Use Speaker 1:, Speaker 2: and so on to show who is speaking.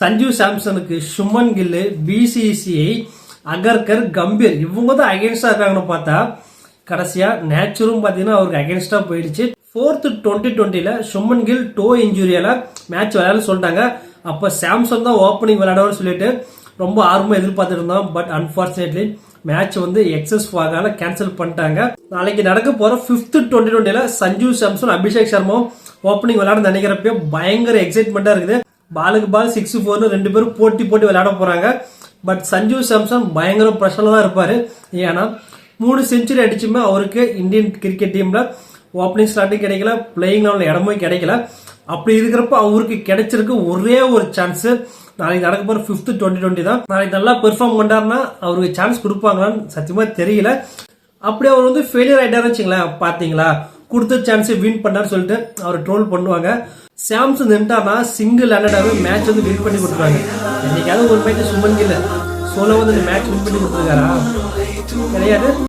Speaker 1: சஞ்சு சாம்சனுக்கு சுமன் கில்லு, BCCI, Agarkar, Gambhir இவங்க தான் அகேன்ஸ்டா இருக்காங்கன்னு பார்த்தா கடைசியா நேச்சுரும் பாத்தீங்கன்னா அவருக்கு அகேன்ஸ்டா போயிடுச்சு. 4th T20ல சுமன் கில் டோ இன்ஜுரியால மேட்ச் விளையாட சொல்லிட்டாங்க. அப்ப சாம்சன் தான் ஓப்பனிங் விளையாடுவான்னு சொல்லிட்டு ரொம்ப ஆர்வமா எதிர்பார்த்துட்டு இருந்தோம். பட் அன்பார்ச்சுனேட்லி மேட்ச் வந்து எக்ஸஸ் ஃபாகால கேன்சல் பண்ணிட்டாங்க. நாளைக்கு நடக்க போற 5th T20ல சஞ்சு சாம்சன், அபிஷேக் சர்மாவும் ஓப்பனிங் விளையாட நினைக்கிறப்ப பயங்கர எக்ஸைட்மெண்டா இருக்குது. பாலுக்கு பால் 6-4 ரெண்டு பேரும் போட்டி விளையாட போறாங்க. பட் சஞ்சு சாம்சன் பயங்கர பிரஷர்ல தான் இருப்பாரு. ஏன்னா 3 செஞ்சுரி அடிச்சுமே அவருக்கு இந்தியன் கிரிக்கெட் டீம்ல ஓப்பனிங் ஸ்லாட்டும் கிடைக்கல, பிளேயிங் லெவல்ல இடமும் கிடைக்கல. அப்படி இருக்கிறப்ப அவருக்கு கிடைச்சிருக்கு ஒரே ஒரு சான்ஸ். நாளைக்கு நடக்க போற 5th T20 தான். நாளைக்கு நல்லா பெர்ஃபார்ம் பண்ணாருன்னா அவருக்கு சான்ஸ் கொடுப்பாங்களான்னு சத்தியமா தெரியல. அப்படி அவர் வந்து ஃபெயிலியர் ஆயிட்டாருன்னு வச்சுங்களேன், பாத்தீங்களா கொடுத்த சான்ஸ் வின் பண்ணாரு சொல்லிட்டு அவர் ட்ரோல் பண்ணுவாங்க. சாம்சன் நின்றார்னா சிங்கிள் ஹேண்டடாவே மேட்ச் வந்து வின் பண்ணி கொடுத்துருவாங்க. என்னைக்காவது ஒரு மேட்ச் சுமன் கில் சோலோ வந்து இந்த மேட்ச் வின் பண்ணி கொடுத்துருக்காரா? கிடையாது.